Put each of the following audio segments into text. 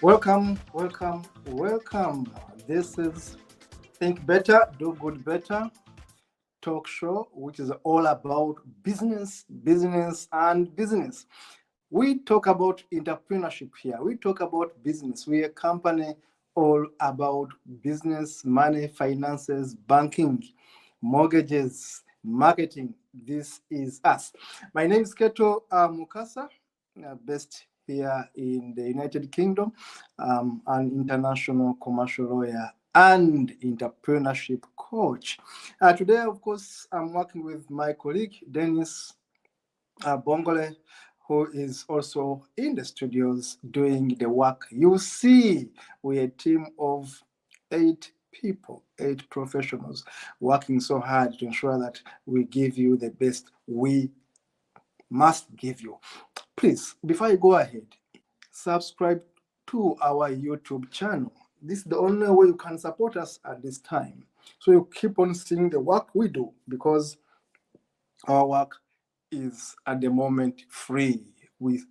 Welcome, welcome, welcome. This is Think Better, Do Good Better talk show, which is all about business, business, and business. We talk about entrepreneurship here. We talk about business. We are a company all about business, money, finances, banking, mortgages, marketing. This is us. My name is Keto Mukasa, based here in the United Kingdom, an international commercial lawyer and entrepreneurship coach. Today, of course, I'm working with my colleague, Dennis Bongole, who is also in the studios doing the work. You see, we're a team of 8 people, 8 professionals, working so hard to ensure that we give you the best we must give you. Please, before you go ahead, subscribe to our YouTube channel. This is the only way you can support us at this time. So you keep on seeing the work we do, because our work is at the moment free. We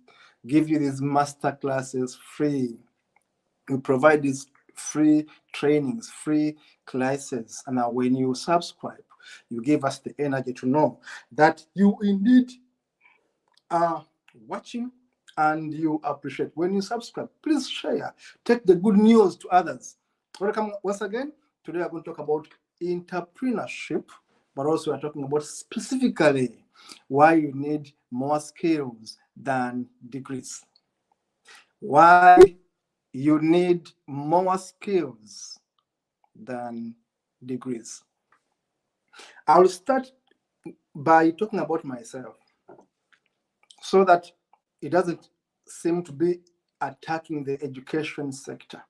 give you these master classes free. We provide these free trainings, free classes. And now when you subscribe, you give us the energy to know that you indeed are watching and you appreciate. When you subscribe, please share. Take the good news to others. Welcome once again. Today we're going to talk about entrepreneurship, but also we're talking about specifically why you need more skills than degrees. Why you need more skills than degrees. I'll start by talking about myself so that it doesn't seem to be attacking the education sector.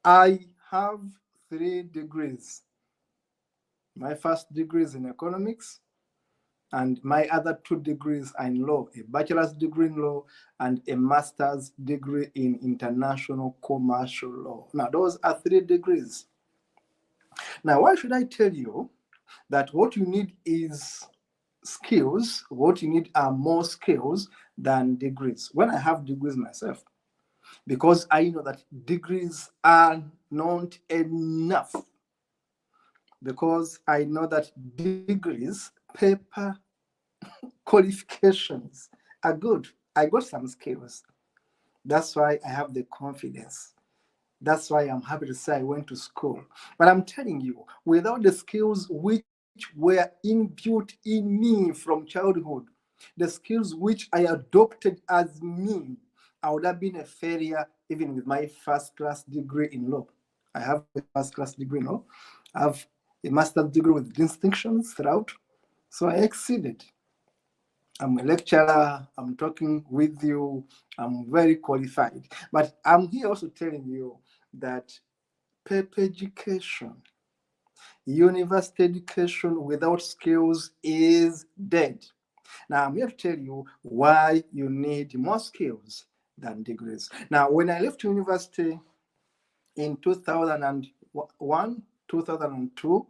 I have 3 degrees. My first degree is in economics, and my other 2 degrees are in law, a bachelor's degree in law and a master's degree in international commercial law. Now, those are 3 degrees. Now, why should I tell you that what you need is skills? What you need are more skills than degrees, when I have degrees myself? Because I know that degrees are not enough. Because I know that degrees, paper qualifications are good. I got some skills. That's why I have the confidence. That's why I'm happy to say I went to school. But I'm telling you, without the skills which were inbuilt in me from childhood, the skills which I adopted as me, I would have been a failure even with my first class degree in law. I have a first class degree in law. I have a master's degree with distinctions throughout. So I exceeded. I'm a lecturer, I'm talking with you, I'm very qualified. But I'm here also telling you that paper education, university education without skills is dead. Now, I'm here to tell you why you need more skills than degrees. Now, when I left university in 2001, 2002,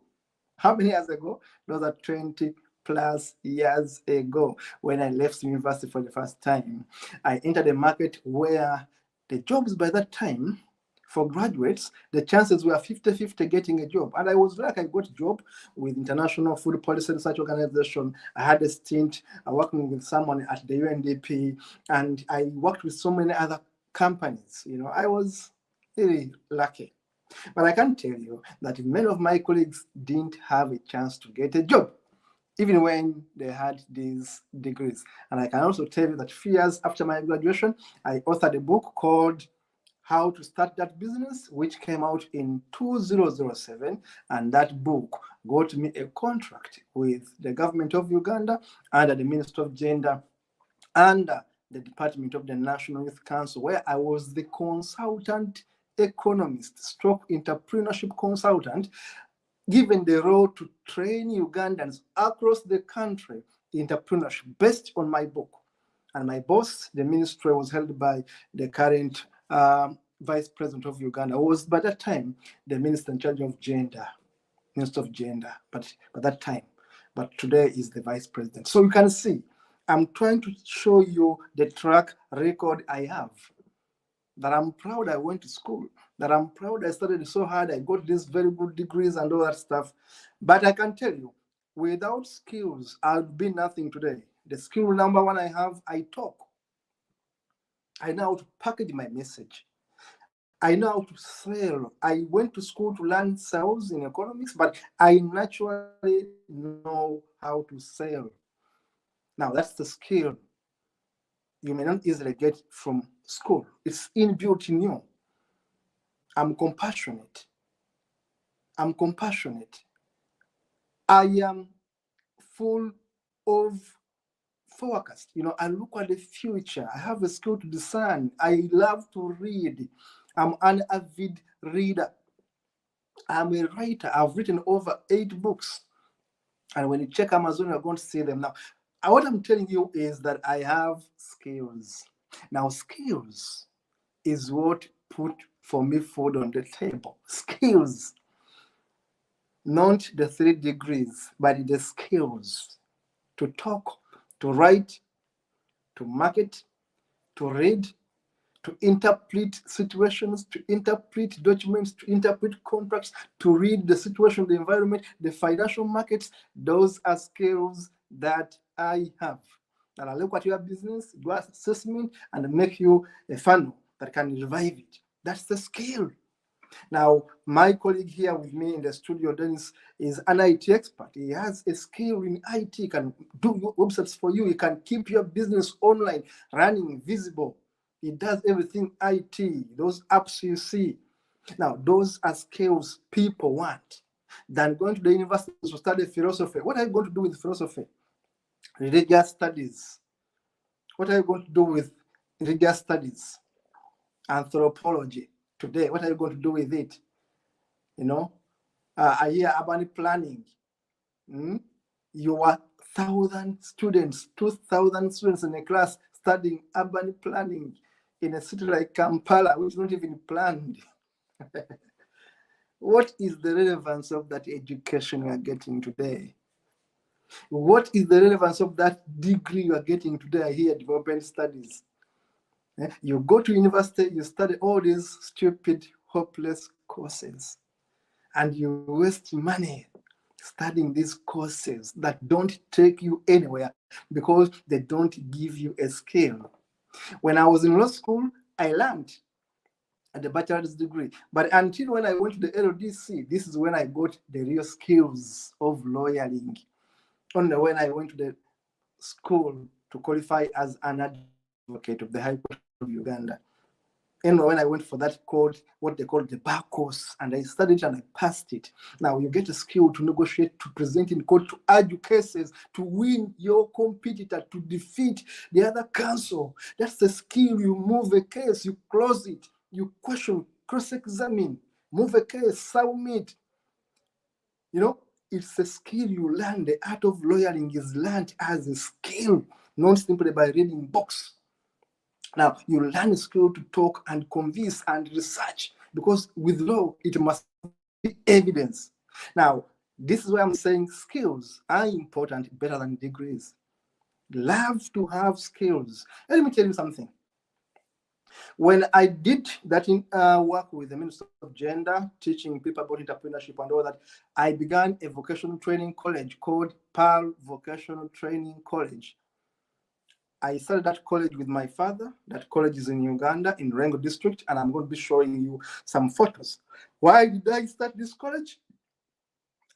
how many years ago? Those are 20 plus years ago. When I left university for the first time, I entered a market where the jobs by that time, for graduates, the chances were 50-50 getting a job. And I was like, I got a job with International Food Policy Research Organization. I had a stint working with someone at the UNDP, and I worked with so many other companies. I was really lucky. But I can tell you that many of my colleagues didn't have a chance to get a job, even when they had these degrees. And I can also tell you that 3 years after my graduation, I authored a book called How to Start That Business, which came out in 2007. And that book got me a contract with the government of Uganda under the Ministry of Gender, under the Department of the National Youth Council, where I was the consultant economist stroke entrepreneurship consultant, given the role to train Ugandans across the country in entrepreneurship based on my book. And my boss, the ministry, was held by the current Vice President of Uganda, who was by that time the Minister in charge of gender, Minister of Gender, but by that time. But today is the Vice President. So you can see, I'm trying to show you the track record I have. that I'm proud I went to school, that I'm proud I studied so hard, I got these very good degrees and all that stuff. But I can tell you, without skills, I'd be nothing today. The skill number one I have, I talk. I know how to package my message. I know how to sell. I went to school to learn sales in economics, but I naturally know how to sell. Now, that's the skill you may not easily get from school. It's inbuilt in you. I'm compassionate. I'm compassionate. I am full of forecast. I look at the future. I have a skill to discern. I love to read. I'm an avid reader. I'm a writer. I've written over 8 books. And when you check Amazon, you're going to see them. Now, what I'm telling you is that I have skills. Now, skills is what put for me food on the table. Skills. Not the 3 degrees, but the skills to talk, to write, to market, to read, to interpret situations, to interpret documents, to interpret contracts, to read the situation, the environment, the financial markets. Those are skills that I have. And I look at your business, do assessment, and make you a funnel that can revive it. That's the skill. Now, my colleague here with me in the studio, Dennis, is an IT expert. He has a skill in IT. He can do websites for you. He can keep your business online, running, visible. He does everything IT, those apps you see. Now, those are skills people want. Than going to the university to study philosophy. What are you going to do with philosophy? Religious studies. What are you going to do with religious studies? Anthropology. Today, what are you going to do with it? I hear urban planning. You are 1,000 students, 2,000 students in a class studying urban planning in a city like Kampala, which is not even planned. What is the relevance of that education you are getting today? What is the relevance of that degree you are getting today here, development studies? You go to university, you study all these stupid, hopeless courses, and you waste money studying these courses that don't take you anywhere because they don't give you a skill. When I was in law school, I learned at the bachelor's degree, but until when I went to the LDC, this is when I got the real skills of lawyering. Only when I went to the school to qualify as an advocate of the High Court of Uganda. And when I went for that code, what they call the bar course, and I studied and I passed it. Now you get a skill to negotiate, to present in court, to argue cases, to win your competitor, to defeat the other counsel. That's the skill. You move a case, you close it, you question, cross-examine, move a case, submit. It's a skill you learn. The art of lawyering is learned as a skill, not simply by reading books. Now, you learn a skill to talk and convince and research, because with law, it must be evidence. Now, this is why I'm saying skills are important, better than degrees. Love to have skills. Let me tell you something. When I did that work with the Ministry of Gender, teaching people about entrepreneurship and all that, I began a vocational training college called Pearl Vocational Training College. I started that college with my father. That college is in Uganda, in Rengo district, and I'm going to be showing you some photos. Why did I start this college?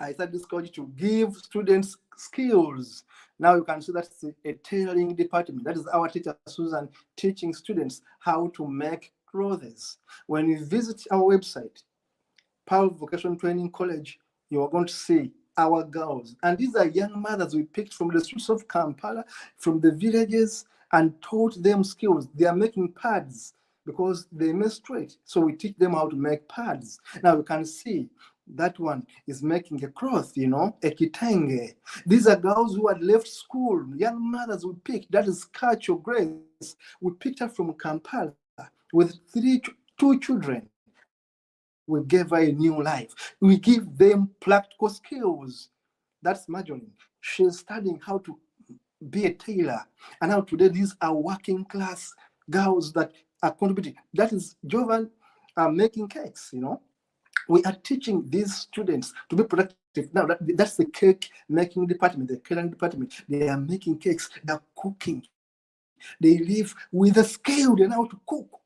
I started this college to give students skills. Now you can see that's a tailoring department. That is our teacher, Susan, teaching students how to make clothes. When you visit our website, Pearl Vocational Training College, you are going to see our girls. And these are young mothers we picked from the streets of Kampala, from the villages, and taught them skills. They are making pads because they menstruate. So we teach them how to make pads. Now you can see that one is making a cloth, a kitenge. These are girls who had left school, young mothers we picked. That is Kacho Grace. We picked her from Kampala with 2 children. We gave her a new life. We give them practical skills. That's Marjorie. She's studying how to be a tailor. And now today, these are working class girls that are contributing. That is Jovan making cakes, We are teaching these students to be productive. Now, that's the cake making department, the catering department. They are making cakes, they are cooking. They live with a skill, they know how to cook.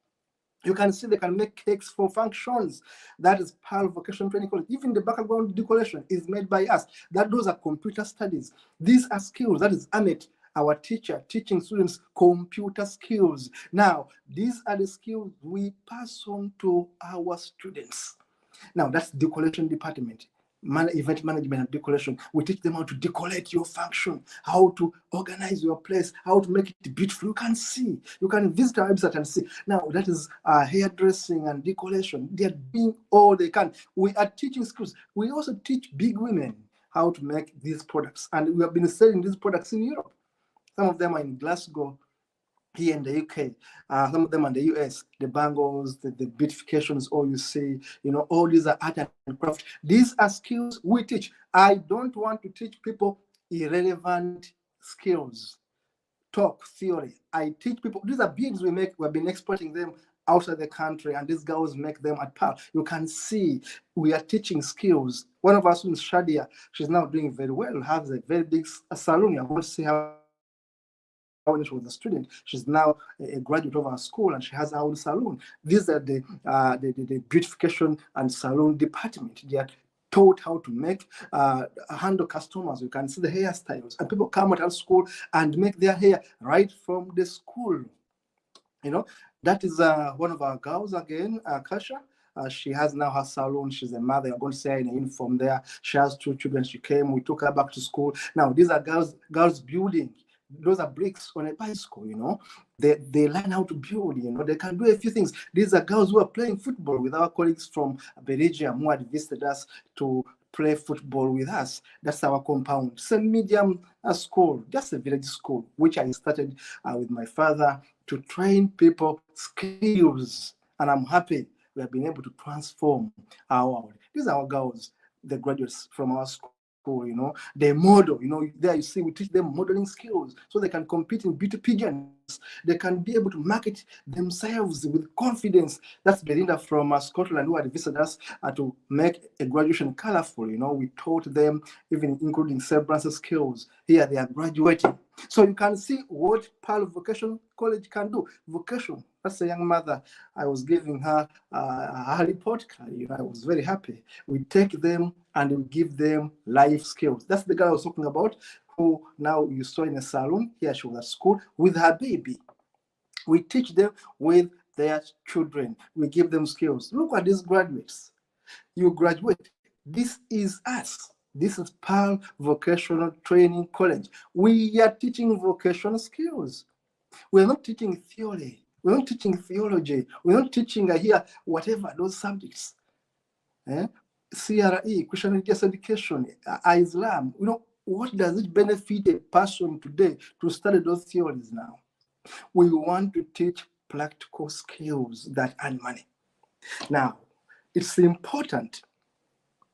You can see they can make cakes for functions. That is PAL Vocational Training College. Even the background decoration is made by us. Those are computer studies. These are skills. That is Amit, our teacher, teaching students computer skills. Now, these are the skills we pass on to our students. Now, that's decoration department. Event management and decoration. We teach them how to decorate your function, how to organize your place, how to make it beautiful. You can see, you can visit our website and see. Now, that is hairdressing and decoration. They are doing all they can. We are teaching skills. We also teach big women how to make these products. And we have been selling these products in Europe. Some of them are in Glasgow, here in the UK, some of them are in the US, the bangles, the beautifications, all you see, all these are art and craft. These are skills we teach. I don't want to teach people irrelevant skills, talk, theory. I teach people, these are beads we make, we've been exporting them outside the country, and these girls make them at PAL. You can see we are teaching skills. One of our students, Shadia, she's now doing very well, has a very big salon. You're going to see how when she was a student, she's now a graduate of our school, and she has her own salon. These are the beautification and salon department. They are taught how to make handle customers. You can see the hairstyles, and people come out of school and make their hair right from the school. That is one of our girls again, Kasha. She has now her salon. She's a mother. You're going to see her in a uniform there. She has 2 children. She came. We took her back to school. Now, these are girls building. Those are bricks on a bicycle, They learn how to build, They can do a few things. These are girls who are playing football with our colleagues from Belgium who had visited us to play football with us. That's our compound. It's a medium school, just a village school, which I started with my father to train people skills. And I'm happy we have been able to transform our world. These are our girls, the graduates from our school. They model, there you see we teach them modeling skills so they can compete in beauty pageants. They can be able to market themselves with confidence. That's Belinda from Scotland who had visited us to make a graduation colorful. We taught them even including self-branding skills. Here they are graduating. So you can see what PAL Vocational College can do. Vocation, that's a young mother. I was giving her a report card. I was very happy. We take them and we give them life skills. That's the girl I was talking about, who now you saw in a salon. Here she was at school with her baby. We teach them with their children. We give them skills. Look at these graduates. You graduate. This is us. This is PAL Vocational Training College. We are teaching vocational skills. We're not teaching theory. We're not teaching theology. We're not teaching here whatever those subjects. CRE, Christian Religious Education, Islam. What does it benefit a person today to study those theories now? We want to teach practical skills that earn money. Now, it's important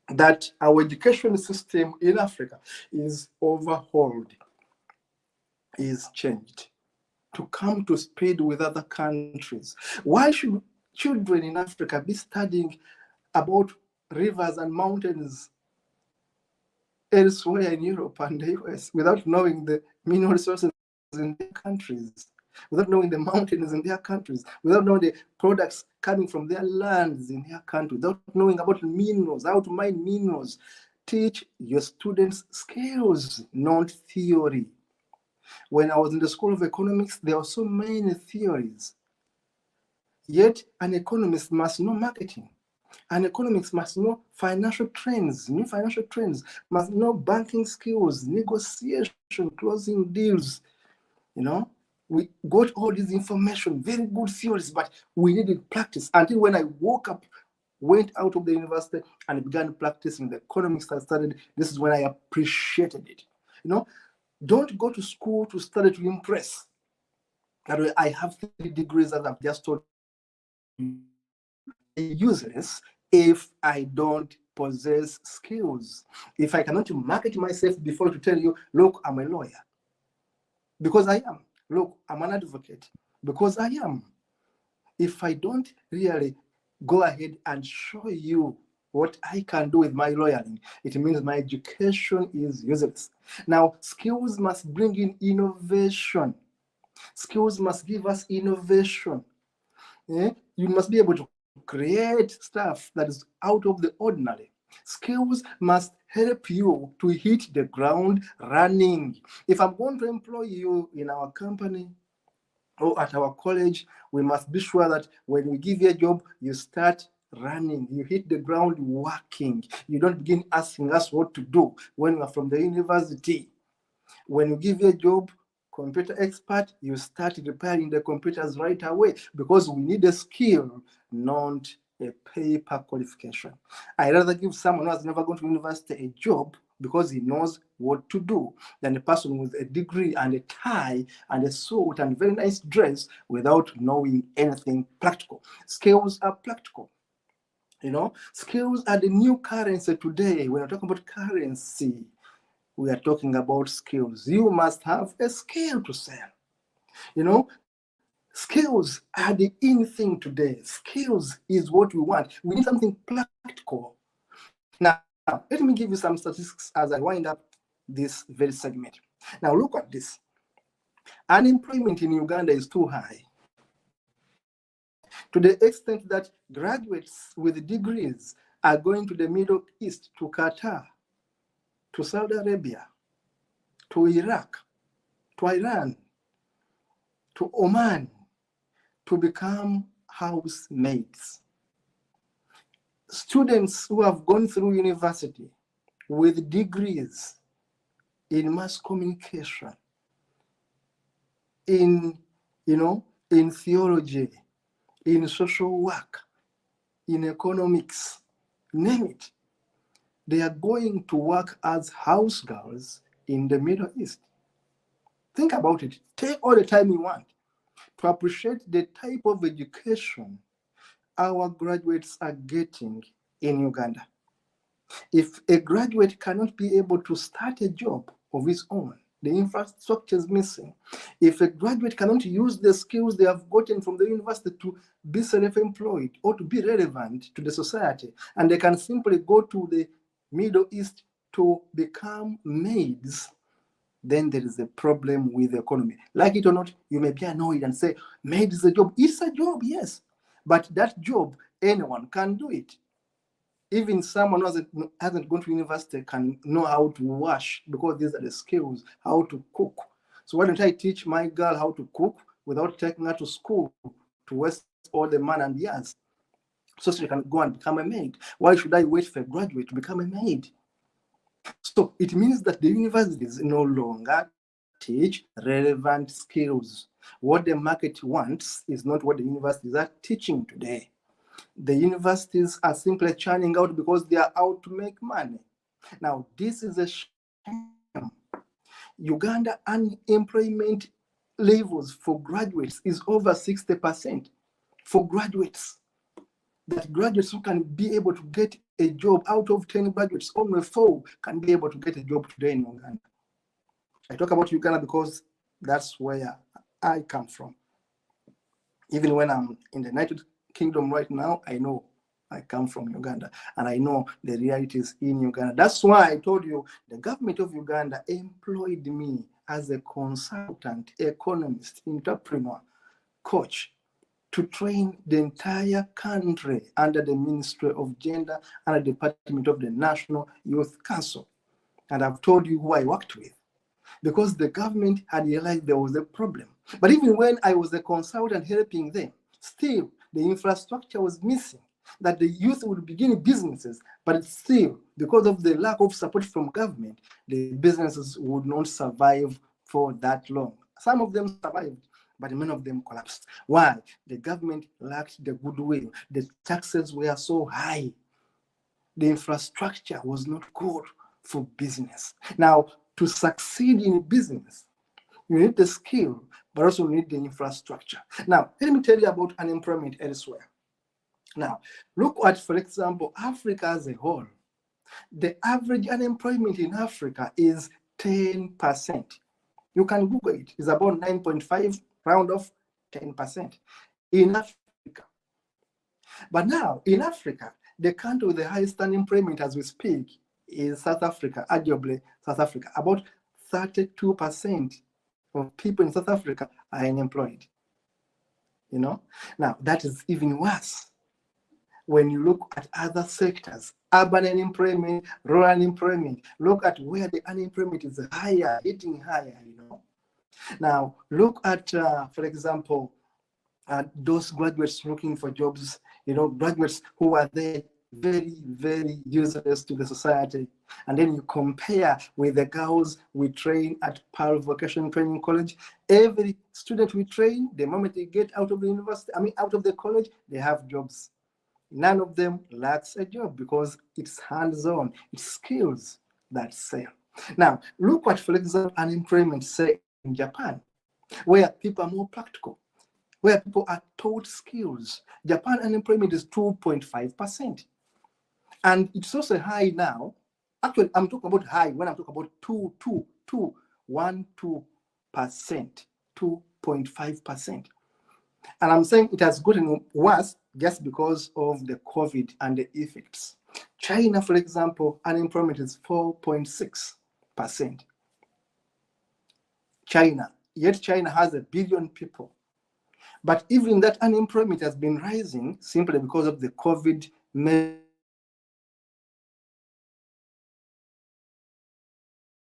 that our education system in Africa is overhauled, is changed to come to speed with other countries. Why should children in Africa be studying about rivers and mountains elsewhere in Europe and the US without knowing the mineral resources in their countries, without knowing the mountains in their countries, without knowing the products coming from their lands in their country, without knowing about minerals, how to mine minerals? Teach your students skills, not theory. When I was in the School of Economics, there were so many theories. Yet an economist must know marketing. An economist must know financial trends, new financial trends, must know banking skills, negotiation, closing deals. We got all this information, very good theories, but we needed practice. Until when I woke up, went out of the university and began practicing the economics I studied, this is when I appreciated it. Don't go to school to study to impress. I have 3 degrees, as I've just told you. Useless if I don't possess skills. If I cannot market myself before to tell you, look, I'm a lawyer. Because I am. Look, I'm an advocate. because I am. If I don't really go ahead and show you what I can do with my lawyering, it means my education is useless. Now, skills must bring in innovation. Skills must give us innovation. You must be able to create stuff that is out of the ordinary. Skills must help you to hit the ground running. If I'm going to employ you in our company or at our college, we must be sure that when we give you a job, you start running, you hit the ground working. You don't begin asking us what to do when we're from the university. When you give you a job, computer expert, you start repairing the computers right away, because we need a skill, not a paper qualification. I rather give someone who has never gone to university a job because he knows what to do, than a person with a degree and a tie and a suit and very nice dress without knowing anything practical. Skills are practical. Skills are the new currency today. When we're talking about currency, we are talking about skills. You must have a skill to sell. Skills are the in thing today. Skills is what we want. We need something practical. Now, let me give you some statistics as I wind up this very segment. Now, look at this. Unemployment in Uganda is too high, to the extent that graduates with degrees are going to the Middle East, to Qatar, to Saudi Arabia, to Iraq, to Iran, to Oman, to become housemaids. Students who have gone through university with degrees in mass communication, in theology, in social work, in economics, name it, they are going to work as house girls in the Middle East. Think about it. Take all the time you want to appreciate the type of education our graduates are getting in Uganda. If a graduate cannot be able to start a job of his own, the infrastructure is missing. If a graduate cannot use the skills they have gotten from the university to be self-employed or to be relevant to the society, and they can simply go to the Middle East to become maids, then there is a problem with the economy. Like it or not, you may be annoyed and say, maid is a job. It's a job, yes. But that job, anyone can do it. Even someone who hasn't gone to university can know how to wash, because these are the skills, how to cook. So why don't I teach my girl how to cook without taking her to school to waste all the money and years, so she can go and become a maid? Why should I wait for a graduate to become a maid? So it means that the universities no longer teach relevant skills. What the market wants is not what the universities are teaching today. The universities are simply churning out because they are out to make money. Now, this is a shame. Uganda unemployment levels for graduates is over 60% for graduates. That graduates who can be able to get a job, out of 10 graduates, only 4 can be able to get a job today in Uganda. I talk about Uganda because that's where I come from. Even when I'm in the United Kingdom right now, I know I come from Uganda, and I know the realities in Uganda. That's why I told you the government of Uganda employed me as a consultant, economist, entrepreneur, coach, to train the entire country under the Ministry of Gender and the Department of the National Youth Council. And I've told you who I worked with, because the government had realized there was a problem. But even when I was a consultant helping them, still the infrastructure was missing, that the youth would begin businesses, but still, because of the lack of support from government, the businesses would not survive for that long. Some of them survived, but many of them collapsed. Why? The government lacked the goodwill. The taxes were so high. The infrastructure was not good for business. Now, to succeed in business, you need the skill, but also you need the infrastructure. Now, let me tell you about unemployment elsewhere. Now, look at, for example, Africa as a whole. The average unemployment in Africa is 10%. You can Google it. It's about 9.5, round off 10% in Africa. But now, in Africa, the country with the highest unemployment as we speak is South Africa, arguably South Africa. About 32% of people in South Africa are unemployed. You know, now that is even worse when you look at other sectors, urban unemployment, rural unemployment. Look at where the unemployment is higher, hitting higher, you know. Now, look at, for example, those graduates looking for jobs, you know, graduates who are there very, very useless to the society. And then you compare with the girls we train at Pearl Vocational Training College. Every student we train, the moment they get out of the university, out of the college, they have jobs. None of them lacks a job because it's hands-on, it's skills that sell. Now, look at, for example, unemployment, say, in Japan, where people are more practical, where people are taught skills. Japan unemployment is 2.5%. And it's also high now. Actually, I'm talking about high when I'm talking about 2.5%, 2.5%. And I'm saying it has gotten worse just because of the COVID and the effects. China, for example, unemployment is 4.6%. Yet China has 1 billion people. But even that unemployment has been rising simply because of the COVID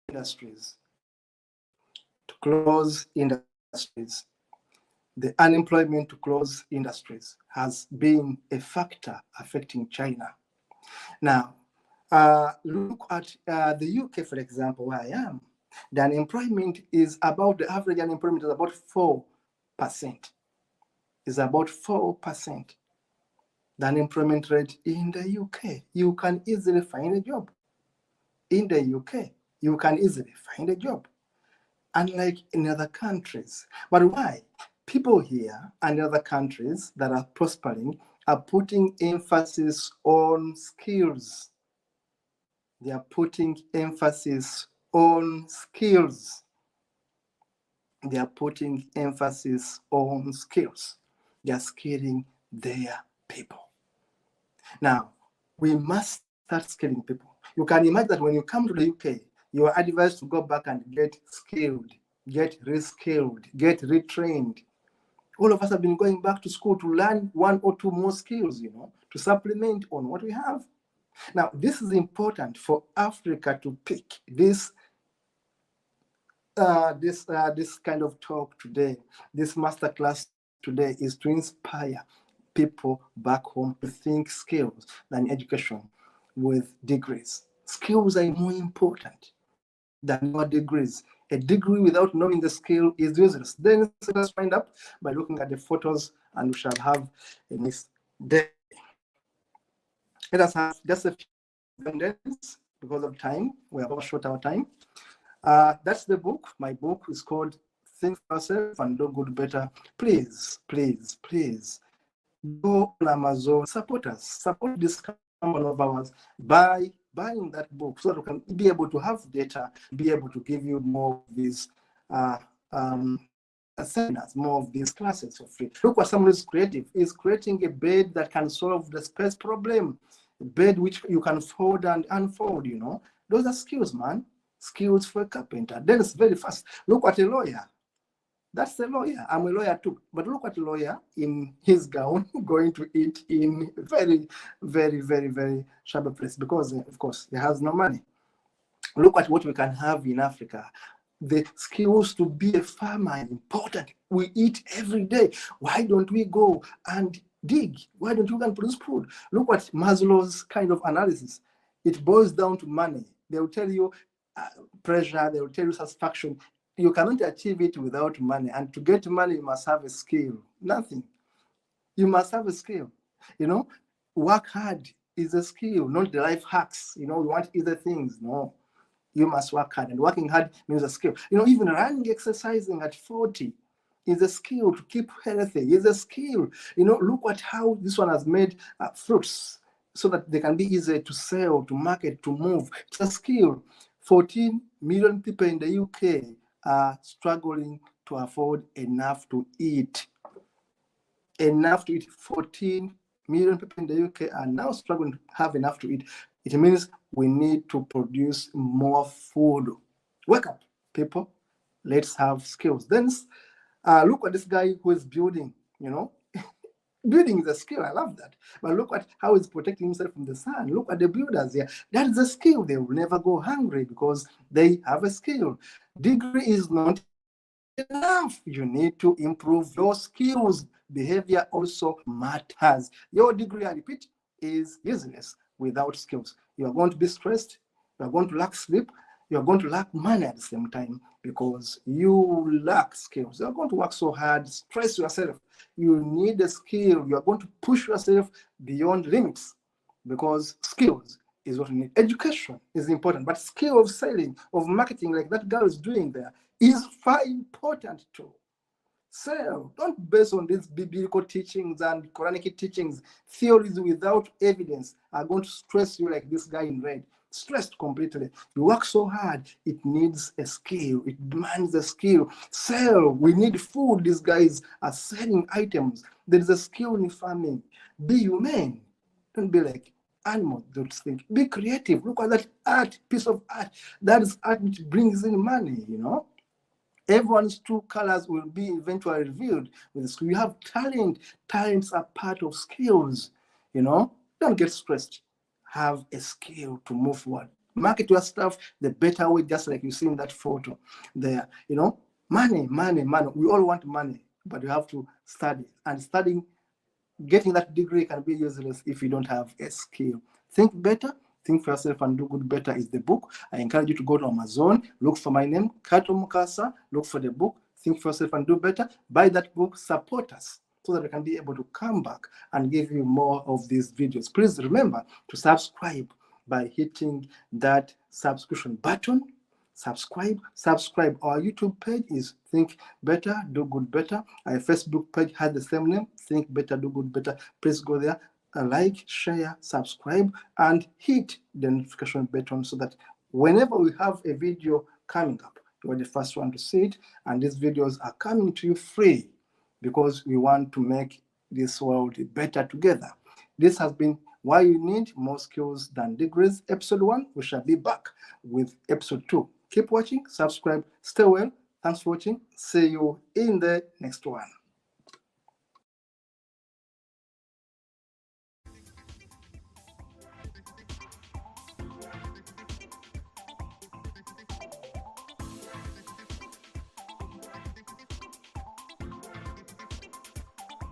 industries, to close industries. The unemployment to close industries has been a factor affecting China. Now, look at the UK, for example, where I am. The unemployment is about, the average unemployment is about 4%. Is about 4%. The unemployment rate in the UK. You can easily find a job. In the UK, you can easily find a job, unlike in other countries. But why? People here and other countries that are prospering are putting emphasis on skills. They are putting emphasis on skills. They are putting emphasis on skills. They are skilling their people. Now, we must start skilling people. You can imagine that when you come to the UK, you are advised to go back and get skilled, get reskilled, get retrained. All of us have been going back to school to learn 1 or 2 more skills, you know, to supplement on what we have. Now, this is important for Africa to pick this kind of talk today. This masterclass today is to inspire people back home to think skills than education with degrees. Skills are more important than your degrees. A degree without knowing the skill is useless. Then let's find out by looking at the photos, and we shall have a nice day. Let us have just a few minutes because of time. We are about short our time. That's the book. My book is called Think for Yourself and Do Good Better. Please, please, please go on Amazon, support us, support this company of ours by buying that book so that we can be able to have data, be able to give you more of these seminars, more of these classes for free. Look what someone is creative, is creating a bed that can solve the space problem, a bed which you can fold and unfold, you know. Those are skills, man. Skills for a carpenter. Then it's very fast. Look at a lawyer. That's a lawyer. I'm a lawyer too. But look at a lawyer in his gown going to eat in very, very, very, very shabby place because, of course, he has no money. Look at what we can have in Africa. The skills to be a farmer are important. We eat every day. Why don't we go and dig? Why don't we go and produce food? Look at Maslow's kind of analysis. It boils down to money. They will tell you pressure, they will tell you satisfaction. You cannot achieve it without money. And to get money, you must have a skill. Nothing. You must have a skill. You know, work hard is a skill, not the life hacks. You know, we want either things. No, you must work hard. And working hard means a skill. You know, even running, exercising at 40 is a skill. To keep healthy is a skill. You know, look at how this one has made fruits so that they can be easier to sell, to market, to move. It's a skill. 14 million people in the UK are struggling to afford enough to eat. enough to eat. 14 million people in the UK are now struggling to have enough to eat. It means we need to produce more food. Wake up, people. Let's have skills. Then look at this guy who is building, Building is a skill. I love that. But look at how he's protecting himself from the sun. Look at the builders here. That is a skill. They will never go hungry because they have a skill. Degree is not enough. You need to improve your skills. Behavior also matters. Your degree, I repeat, is useless without skills. You are going to be stressed. You are going to lack sleep. You are going to lack money at the same time because you lack skills. You are going to work so hard, stress yourself. You need a skill. You are going to push yourself beyond limits because skills is what you need. Education is important, but skill of selling, of marketing, like that girl is doing there, is far important too. So don't base on these biblical teachings and Quranic teachings. Theories without evidence are going to stress you like this guy in red. Stressed completely. You work so hard, it needs a skill. It demands a skill. Sell. We need food. These guys are selling items. There is a skill in farming. Be human. Don't be like animals. Don't think. Be creative. Look at that piece of art. That is art which brings in money, Everyone's true colors will be eventually revealed with this. You have talent. Talents are part of skills. Don't get stressed. Have a skill to move forward. Market your stuff the better way, just like you see in that photo there. Money. We all want money, but you have to study. And studying, getting that degree can be useless if you don't have a skill. Think better. Think for yourself and do good better is the book. I encourage you to go to Amazon, look for my name, Kato Mukasa, look for the book, Think for yourself and do better. Buy that book, support us so that we can be able to come back and give you more of these videos. Please remember to subscribe by hitting that subscription button. Subscribe. Our YouTube page is Think Better, Do Good Better. Our Facebook page has the same name, Think Better, Do Good Better. Please go there, like, share, subscribe, and hit the notification button so that whenever we have a video coming up, you are the first one to see it. And these videos are coming to you free because we want to make this world better together. This has been Why You Need More Skills Than Degrees, episode 1. We shall be back with episode 2. Keep watching, subscribe, stay well. Thanks for watching. See you in the next one.